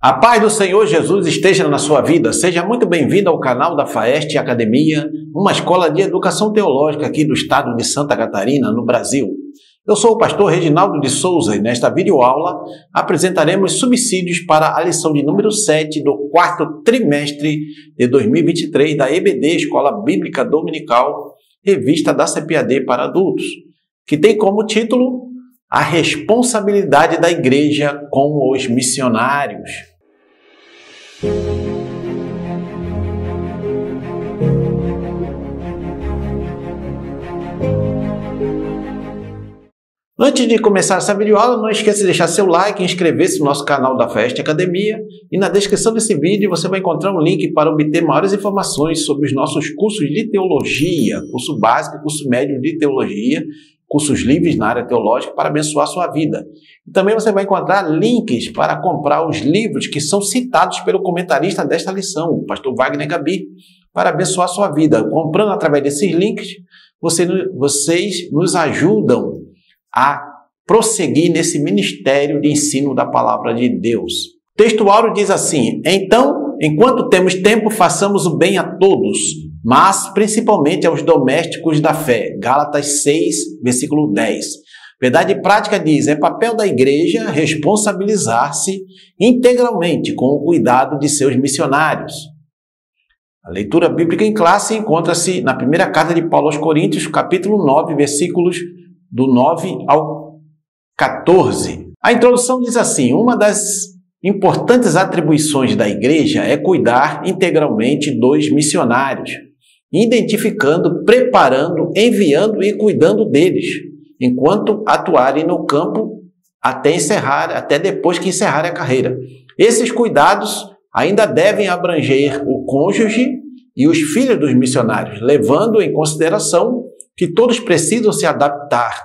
A paz do Senhor Jesus esteja na sua vida. Seja muito bem-vindo ao canal da FAEST Academia, uma escola de educação teológica aqui do estado de Santa Catarina, no Brasil. Eu sou o pastor Reginaldo de Souza e nesta videoaula apresentaremos subsídios para a lição de número 7 do quarto trimestre de 2023 da EBD, Escola Bíblica Dominical, revista da CPAD para adultos, que tem como título A Responsabilidade da Igreja com os Missionários. Antes de começar essa videoaula, não esqueça de deixar seu like e inscrever-se no nosso canal da FAEST Academia. E na descrição desse vídeo você vai encontrar um link para obter maiores informações sobre os nossos cursos de teologia, curso básico e curso médio de teologia, cursos livres na área teológica para abençoar a sua vida. E também você vai encontrar links para comprar os livros que são citados pelo comentarista desta lição, o pastor Wagner Gabi, para abençoar a sua vida. Comprando através desses links, vocês nos ajudam a prosseguir nesse ministério de ensino da palavra de Deus. O texto áureo diz assim: então, enquanto temos tempo, façamos o bem a todos, mas principalmente aos domésticos da fé. Gálatas 6, versículo 10. Verdade prática diz: é papel da igreja responsabilizar-se integralmente com o cuidado de seus missionários. A leitura bíblica em classe encontra-se na primeira carta de Paulo aos Coríntios, capítulo 9, versículos do 9 ao 14. A introdução diz assim: uma das importantes atribuições da igreja é cuidar integralmente dos missionários, identificando, preparando, enviando e cuidando deles, enquanto atuarem no campo até depois que encerrarem a carreira. Esses cuidados ainda devem abranger o cônjuge e os filhos dos missionários, levando em consideração que todos precisam se adaptar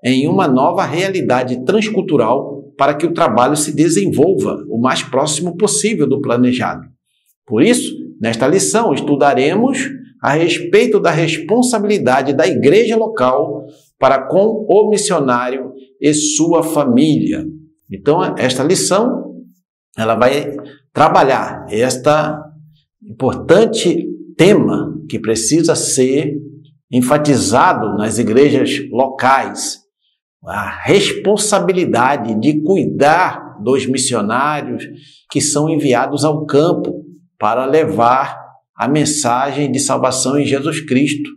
em uma nova realidade transcultural para que o trabalho se desenvolva o mais próximo possível do planejado. Por isso, nesta lição, estudaremos a respeito da responsabilidade da igreja local para com o missionário e sua família. Então, esta lição, ela vai trabalhar este importante tema que precisa ser enfatizado nas igrejas locais, a responsabilidade de cuidar dos missionários que são enviados ao campo para levar a mensagem de salvação em Jesus Cristo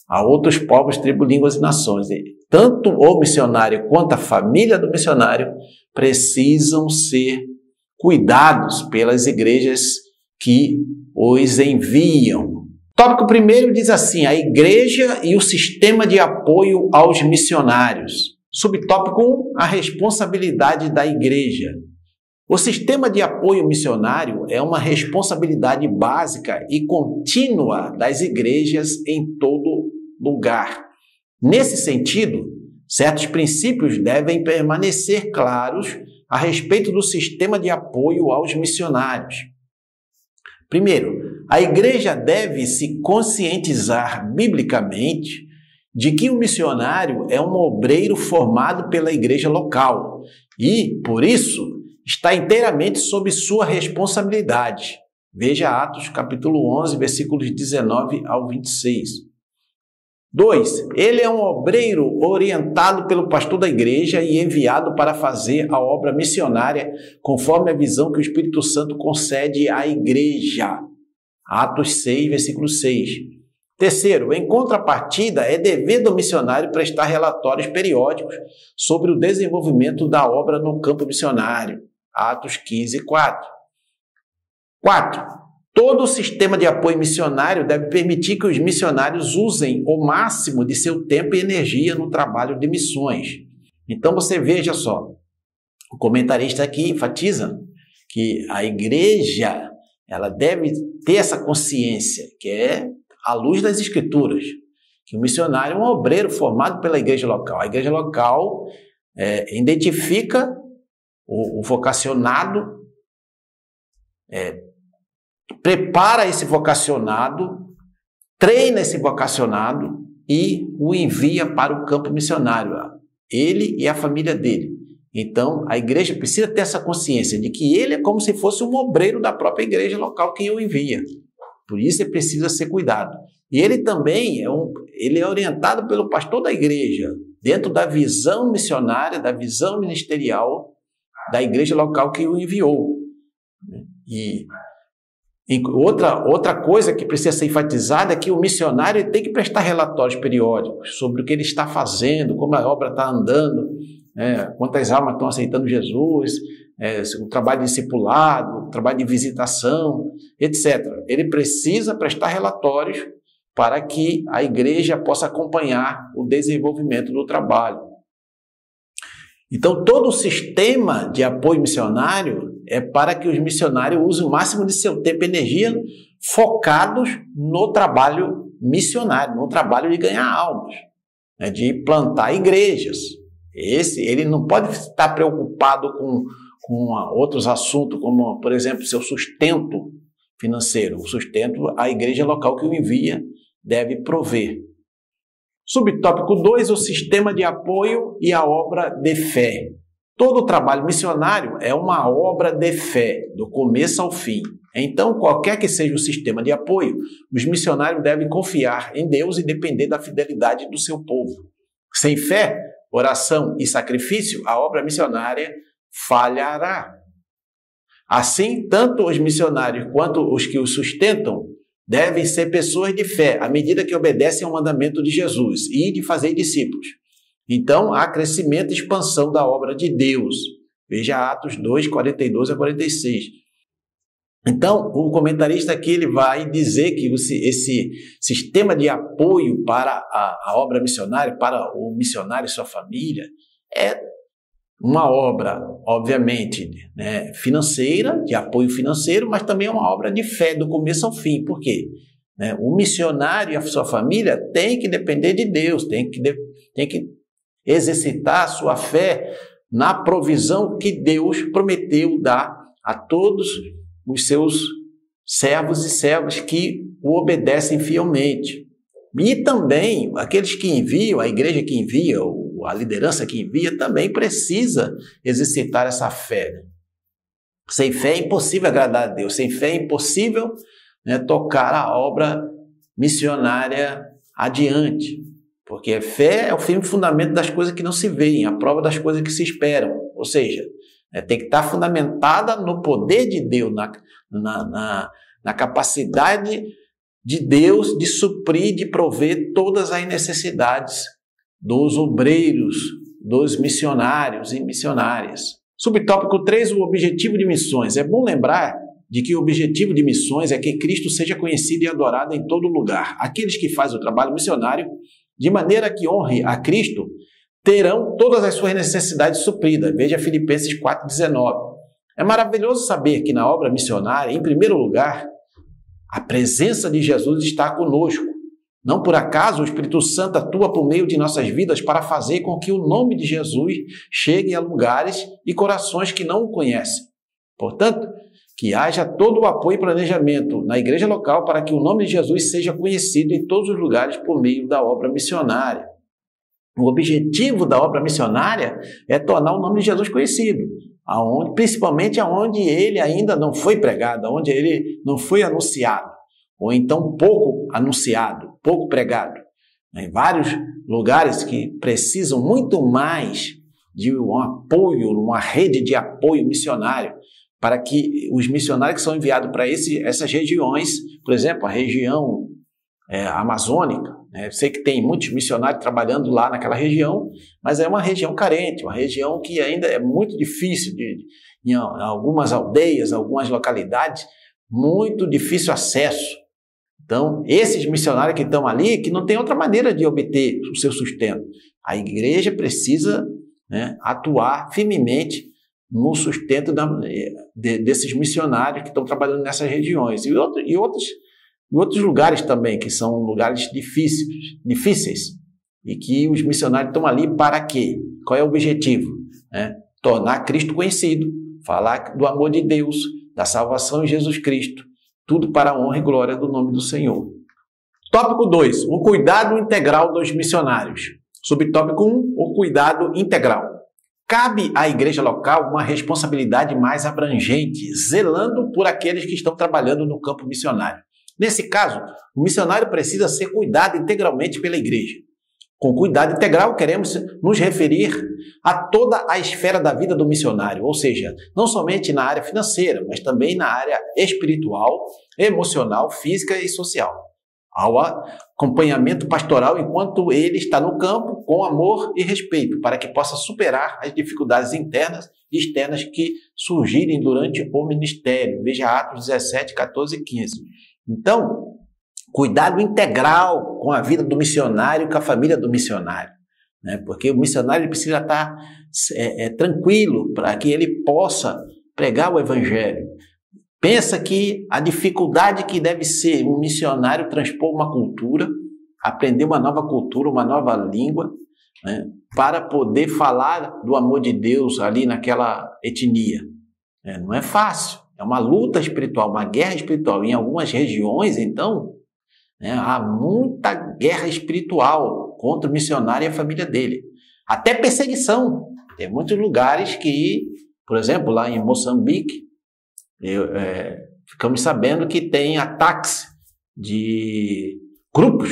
a outros povos, tribos, línguas e nações. Tanto o missionário quanto a família do missionário precisam ser cuidados pelas igrejas que os enviam. Tópico primeiro diz assim: a igreja e o sistema de apoio aos missionários. Subtópico 1, a responsabilidade da igreja. O sistema de apoio missionário é uma responsabilidade básica e contínua das igrejas em todo lugar. Nesse sentido, certos princípios devem permanecer claros a respeito do sistema de apoio aos missionários. Primeiro, a igreja deve se conscientizar biblicamente de que o missionário é um obreiro formado pela igreja local e, por isso, está inteiramente sob sua responsabilidade. Veja Atos capítulo 11, versículos 19 ao 26. 2. Ele é um obreiro orientado pelo pastor da igreja e enviado para fazer a obra missionária conforme a visão que o Espírito Santo concede à igreja. Atos 6, versículo 6. Terceiro, em contrapartida, é dever do missionário prestar relatórios periódicos sobre o desenvolvimento da obra no campo missionário. Atos 15, 4. 4. Todo o sistema de apoio missionário deve permitir que os missionários usem o máximo de seu tempo e energia no trabalho de missões. Então você veja só, o comentarista aqui enfatiza que a igreja ela deve ter essa consciência, que é à luz das Escrituras, que o missionário é um obreiro formado pela igreja local. A igreja local identifica o vocacionado, prepara esse vocacionado, treina esse vocacionado e o envia para o campo missionário, ele e a família dele. Então, a igreja precisa ter essa consciência de que ele é como se fosse um obreiro da própria igreja local que o envia. Por isso, ele precisa ser cuidado. E ele também ele é orientado pelo pastor da igreja, dentro da visão missionária, da visão ministerial da igreja local que o enviou. E outra coisa que precisa ser enfatizada é que o missionário tem que prestar relatórios periódicos sobre o que ele está fazendo, como a obra está andando, quantas almas estão aceitando Jesus, o trabalho de discipulado, o trabalho de visitação, etc. Ele precisa prestar relatórios para que a igreja possa acompanhar o desenvolvimento do trabalho. Então, todo o sistema de apoio missionário é para que os missionários usem o máximo de seu tempo e energia focados no trabalho missionário, no trabalho de ganhar almas, de plantar igrejas. Ele não pode estar preocupado com outros assuntos, como, por exemplo, seu sustento financeiro. O sustento, a igreja local que o envia deve prover. Subtópico 2, o sistema de apoio e a obra de fé. Todo trabalho missionário é uma obra de fé, do começo ao fim. Então, qualquer que seja o sistema de apoio, os missionários devem confiar em Deus e depender da fidelidade do seu povo. Sem fé, oração e sacrifício, a obra missionária falhará. Assim, tanto os missionários quanto os que os sustentam devem ser pessoas de fé, à medida que obedecem ao mandamento de Jesus e de fazer discípulos. Então, há crescimento e expansão da obra de Deus. Veja Atos 2, 42 a 46. Então, o comentarista aqui ele vai dizer que esse sistema de apoio para a obra missionária, para o missionário e sua família, é uma obra, obviamente, financeira, de apoio financeiro, mas também é uma obra de fé, do começo ao fim. Por quê? O missionário e a sua família têm que depender de Deus, tem que exercitar a sua fé na provisão que Deus prometeu dar a todos os seus servos e servas que o obedecem fielmente. E também aqueles que enviam, a igreja que envia, a liderança que envia, também precisa exercitar essa fé. Sem fé é impossível agradar a Deus, sem fé é impossível tocar a obra missionária adiante. Porque a fé é o firme fundamento das coisas que não se veem, a prova das coisas que se esperam. Ou seja, tem que estar fundamentada no poder de Deus, na capacidade de Deus de suprir, de prover todas as necessidades dos obreiros, dos missionários e missionárias. Subtópico 3, o objetivo de missões. É bom lembrar de que o objetivo de missões é que Cristo seja conhecido e adorado em todo lugar. Aqueles que fazem o trabalho missionário de maneira que honre a Cristo, terão todas as suas necessidades supridas. Veja Filipenses 4,19. É maravilhoso saber que na obra missionária, em primeiro lugar, a presença de Jesus está conosco. Não por acaso o Espírito Santo atua por meio de nossas vidas para fazer com que o nome de Jesus chegue a lugares e corações que não o conhecem. Portanto, que haja todo o apoio e planejamento na igreja local para que o nome de Jesus seja conhecido em todos os lugares por meio da obra missionária. O objetivo da obra missionária é tornar o nome de Jesus conhecido, principalmente aonde ele ainda não foi pregado, onde ele não foi anunciado, ou então pouco anunciado, pouco pregado. Em vários lugares que precisam muito mais de um apoio, uma rede de apoio missionário, para que os missionários que são enviados para essas regiões, por exemplo, a região amazônica, eu sei que tem muitos missionários trabalhando lá naquela região, mas é uma região carente, uma região que ainda é muito difícil, em algumas aldeias, algumas localidades, muito difícil acesso. Então, esses missionários que estão ali, que não tem outra maneira de obter o seu sustento, a igreja precisa atuar firmemente no sustento desses missionários que estão trabalhando nessas regiões. E outros lugares também, que são lugares difíceis, e que os missionários estão ali para quê? Qual é o objetivo? Tornar Cristo conhecido, falar do amor de Deus, da salvação em Jesus Cristo, tudo para a honra e glória do nome do Senhor. Tópico 2, o cuidado integral dos missionários. Subtópico 1, o cuidado integral. Cabe à igreja local uma responsabilidade mais abrangente, zelando por aqueles que estão trabalhando no campo missionário. Nesse caso, o missionário precisa ser cuidado integralmente pela igreja. Com cuidado integral, queremos nos referir a toda a esfera da vida do missionário, ou seja, não somente na área financeira, mas também na área espiritual, emocional, física e social. Ao acompanhamento pastoral enquanto ele está no campo, com amor e respeito, para que possa superar as dificuldades internas e externas que surgirem durante o ministério. Veja Atos 17, 14 e 15. Então, cuidado integral com a vida do missionário e com a família do missionário, né? Porque o missionário ele precisa estar tranquilo para que ele possa pregar o evangelho. Pensa que a dificuldade que deve ser um missionário transpor uma cultura, aprender uma nova cultura, uma nova língua, né, para poder falar do amor de Deus ali naquela etnia. Não é fácil, é uma luta espiritual, uma guerra espiritual. Em algumas regiões, então, há muita guerra espiritual contra o missionário e a família dele. Até perseguição. Tem muitos lugares que, por exemplo, lá em Moçambique, ficamos sabendo que tem ataques de grupos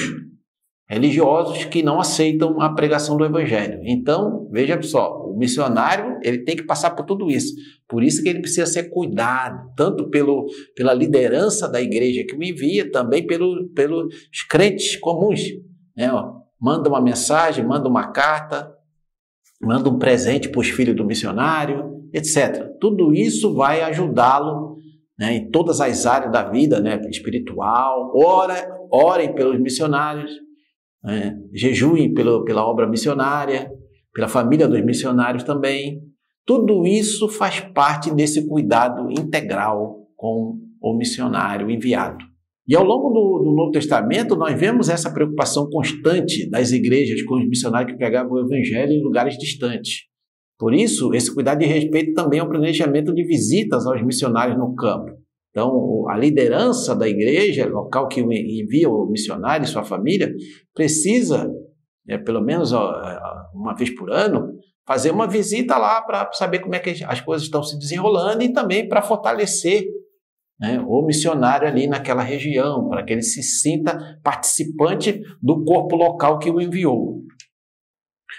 religiosos que não aceitam a pregação do evangelho. Então, veja só, o missionário ele tem que passar por tudo isso. Por isso que ele precisa ser cuidado, tanto pela liderança da igreja que o envia, também pelos crentes comuns. Manda uma mensagem, manda uma carta, manda um presente para os filhos do missionário, etc. Tudo isso vai ajudá-lo, em todas as áreas da vida, espiritual. Orem pelos missionários, jejuem pela obra missionária, pela família dos missionários também. Tudo isso faz parte desse cuidado integral com o missionário enviado. E ao longo do Novo Testamento, nós vemos essa preocupação constante das igrejas com os missionários que pregavam o evangelho em lugares distantes. Por isso, esse cuidado e respeito também é o planejamento de visitas aos missionários no campo. Então, a liderança da igreja local que envia o missionário e sua família precisa, pelo menos uma vez por ano, fazer uma visita lá para saber como é que as coisas estão se desenrolando e também para fortalecer o missionário ali naquela região, para que ele se sinta participante do corpo local que o enviou.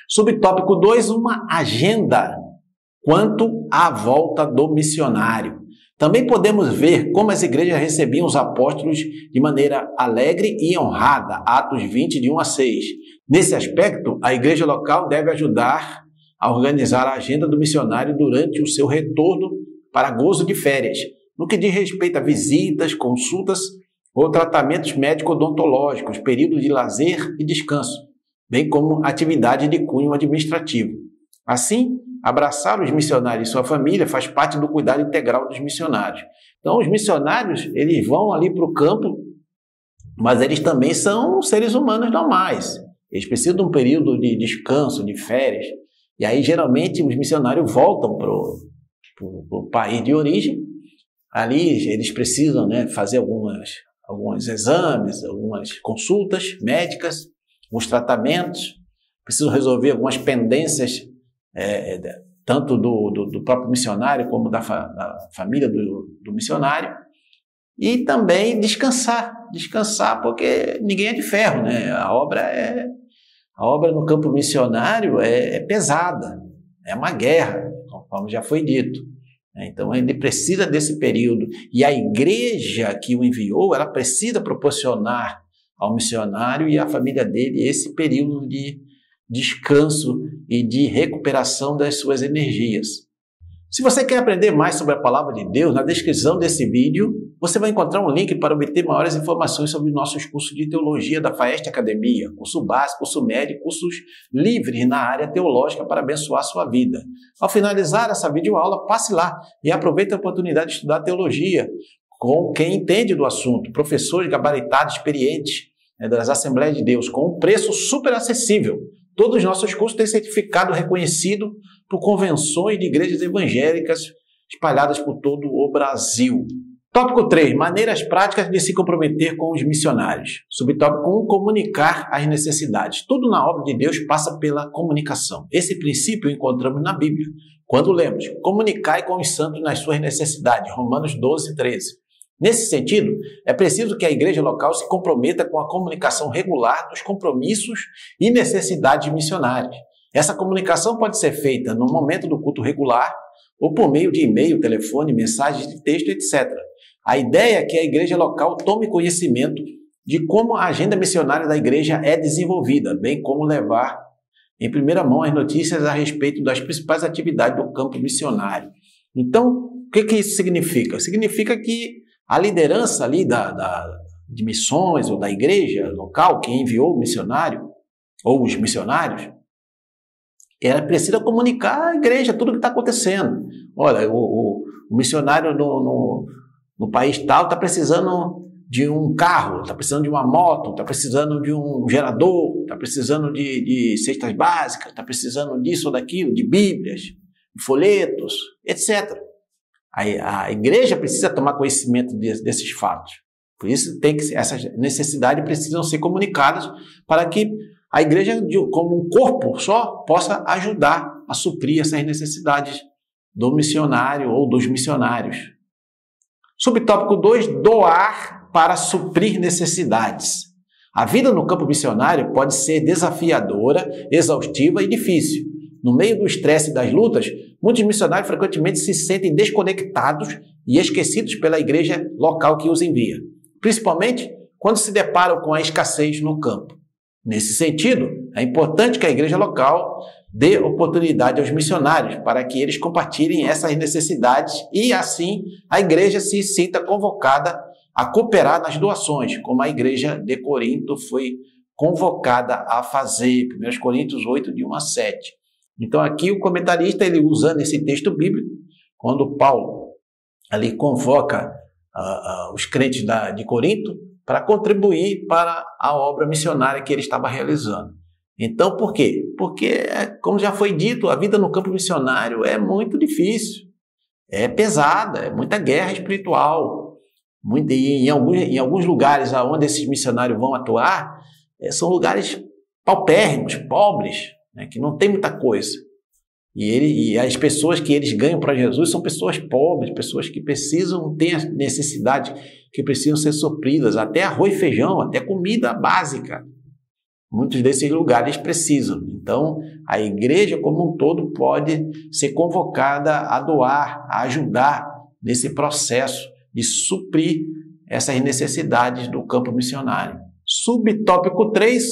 Subtópico 2, uma agenda quanto à volta do missionário. Também podemos ver como as igrejas recebiam os apóstolos de maneira alegre e honrada, Atos 20, de 1 a 6. Nesse aspecto, a igreja local deve ajudar a organizar a agenda do missionário durante o seu retorno para gozo de férias, no que diz respeito a visitas, consultas ou tratamentos médico-odontológicos, períodos de lazer e descanso, bem como atividade de cunho administrativo. Assim, abraçar os missionários e sua família faz parte do cuidado integral dos missionários. Então, os missionários, eles vão ali para o campo, mas eles também são seres humanos normais. Eles precisam de um período de descanso, de férias. E aí, geralmente, os missionários voltam para o país de origem. Ali, eles precisam fazer alguns exames, algumas consultas médicas, alguns tratamentos, precisam resolver algumas pendências, tanto do próprio missionário como da família do missionário, e também descansar porque ninguém é de ferro, A obra no campo missionário é pesada, é uma guerra, conforme já foi dito. Então ele precisa desse período, e a igreja que o enviou, ela precisa proporcionar ao missionário e à família dele esse período de descanso e de recuperação das suas energias. Se você quer aprender mais sobre a Palavra de Deus, na descrição desse vídeo você vai encontrar um link para obter maiores informações sobre nossos cursos de teologia da FAEST Academia, curso básico, curso médio, cursos livres na área teológica para abençoar a sua vida. Ao finalizar essa videoaula, passe lá e aproveite a oportunidade de estudar teologia com quem entende do assunto, professores gabaritados, experientes das Assembleias de Deus, com um preço super acessível. Todos os nossos cursos têm certificado reconhecido por convenções de igrejas evangélicas espalhadas por todo o Brasil. Tópico 3. Maneiras práticas de se comprometer com os missionários. Subtópico 1. Comunicar as necessidades. Tudo na obra de Deus passa pela comunicação. Esse princípio encontramos na Bíblia, quando lemos: comunicai com os santos nas suas necessidades. Romanos 12, 13. Nesse sentido, é preciso que a igreja local se comprometa com a comunicação regular dos compromissos e necessidades missionárias. Essa comunicação pode ser feita no momento do culto regular ou por meio de e-mail, telefone, mensagens de texto, etc. A ideia é que a igreja local tome conhecimento de como a agenda missionária da igreja é desenvolvida, bem como levar em primeira mão as notícias a respeito das principais atividades do campo missionário. Então, o que isso significa? Significa que a liderança ali de missões ou da igreja local, que enviou o missionário, ou os missionários, ela precisa comunicar à igreja tudo o que está acontecendo. Olha, o missionário no país tal está precisando de um carro, está precisando de uma moto, está precisando de um gerador, está precisando de cestas básicas, está precisando disso ou daquilo, de bíblias, de folhetos, etc. A igreja precisa tomar conhecimento desses fatos. Por isso, essas necessidades precisam ser comunicadas para que a igreja, como um corpo só, possa ajudar a suprir essas necessidades do missionário ou dos missionários. Subtópico 2, doar para suprir necessidades. A vida no campo missionário pode ser desafiadora, exaustiva e difícil. No meio do estresse e das lutas, muitos missionários frequentemente se sentem desconectados e esquecidos pela igreja local que os envia, principalmente quando se deparam com a escassez no campo. Nesse sentido, é importante que a igreja local dê oportunidade aos missionários para que eles compartilhem essas necessidades e, assim, a igreja se sinta convocada a cooperar nas doações, como a igreja de Corinto foi convocada a fazer, 1 Coríntios 8, de 1 a 7. Então, aqui o comentarista, ele usando esse texto bíblico, quando Paulo ali convoca os crentes de Corinto para contribuir para a obra missionária que ele estava realizando. Então, por quê? Porque, como já foi dito, a vida no campo missionário é muito difícil, é pesada, é muita guerra espiritual. Em alguns lugares onde esses missionários vão atuar, são lugares paupérrimos, pobres, né, que não tem muita coisa. E as pessoas que eles ganham para Jesus são pessoas pobres, pessoas que precisam ter necessidade, que precisam ser supridas, até arroz e feijão, até comida básica. Muitos desses lugares precisam. Então, a igreja como um todo pode ser convocada a doar, a ajudar nesse processo de suprir essas necessidades do campo missionário. Subtópico 3,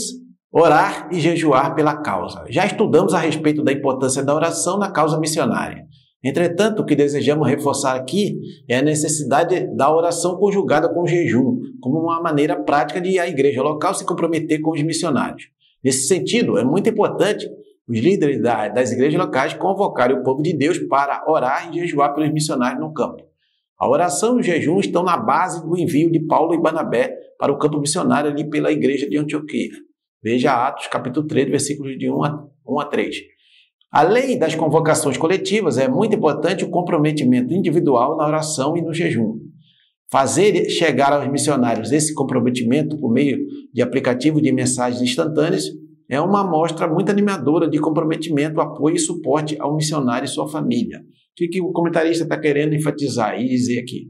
orar e jejuar pela causa. Já estudamos a respeito da importância da oração na causa missionária. Entretanto, o que desejamos reforçar aqui é a necessidade da oração conjugada com o jejum, como uma maneira prática de a igreja local se comprometer com os missionários. Nesse sentido, é muito importante os líderes das igrejas locais convocarem o povo de Deus para orar e jejuar pelos missionários no campo. A oração e o jejum estão na base do envio de Paulo e Barnabé para o campo missionário ali pela igreja de Antioquia. Veja Atos, capítulo 3, versículos de 1 a 3. Além das convocações coletivas, é muito importante o comprometimento individual na oração e no jejum. Fazer chegar aos missionários esse comprometimento por meio de aplicativo de mensagens instantâneas é uma amostra muito animadora de comprometimento, apoio e suporte ao missionário e sua família. O que o comentarista está querendo enfatizar e dizer aqui?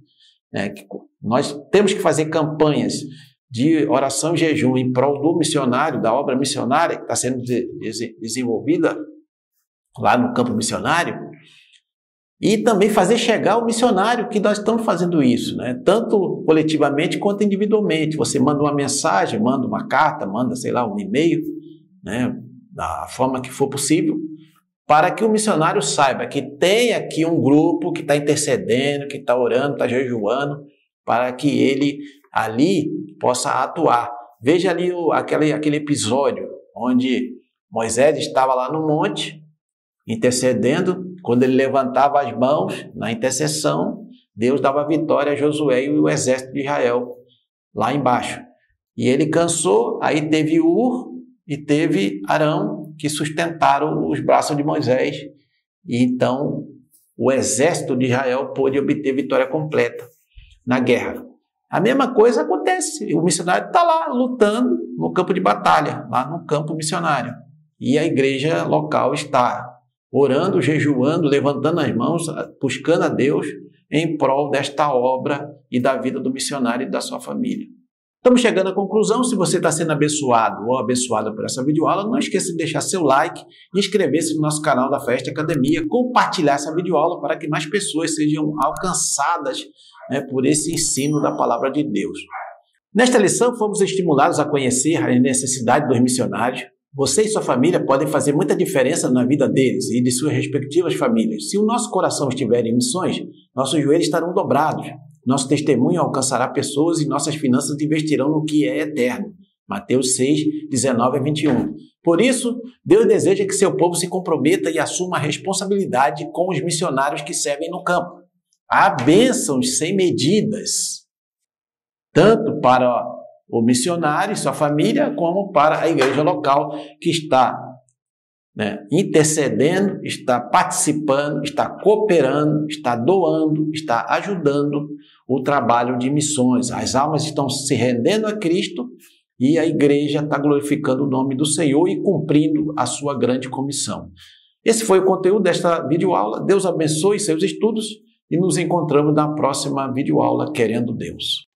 Que nós temos que fazer campanhas de oração e jejum em prol do missionário, da obra missionária que está sendo desenvolvida lá no campo missionário, e também fazer chegar ao missionário que nós estamos fazendo isso, né? Tanto coletivamente quanto individualmente. Você manda uma mensagem, manda uma carta, manda, um e-mail, né? Da forma que for possível, para que o missionário saiba que tem aqui um grupo que está intercedendo, que está orando, está jejuando, para que ele ali possa atuar. Veja ali aquele episódio onde Moisés estava lá no monte, intercedendo. Quando ele levantava as mãos na intercessão, Deus dava vitória a Josué e o exército de Israel lá embaixo. E ele cansou, aí teve Ur e teve Arão que sustentaram os braços de Moisés. E então o exército de Israel pôde obter vitória completa. na guerra. A mesma coisa acontece, o missionário está lá lutando no campo de batalha, lá no campo missionário. E a igreja local está orando, jejuando, levantando as mãos, buscando a Deus em prol desta obra e da vida do missionário e da sua família. Estamos chegando à conclusão. Se você está sendo abençoado ou abençoada por essa videoaula, não esqueça de deixar seu like, inscrever-se no nosso canal da Fest Academia, compartilhar essa videoaula para que mais pessoas sejam alcançadas, por esse ensino da palavra de Deus. Nesta lição, fomos estimulados a conhecer a necessidade dos missionários. Você e sua família podem fazer muita diferença na vida deles e de suas respectivas famílias. Se o nosso coração estiver em missões, nossos joelhos estarão dobrados. Nosso testemunho alcançará pessoas e nossas finanças investirão no que é eterno. Mateus 6, 19 a 21. Por isso, Deus deseja que seu povo se comprometa e assuma a responsabilidade com os missionários que servem no campo. Há bênçãos sem medidas, tanto para o missionário e sua família, como para a igreja local que está intercedendo, está participando, está cooperando, está doando, está ajudando o trabalho de missões. As almas estão se rendendo a Cristo e a igreja está glorificando o nome do Senhor e cumprindo a sua grande comissão. Esse foi o conteúdo desta videoaula. Deus abençoe seus estudos e nos encontramos na próxima videoaula, querendo Deus.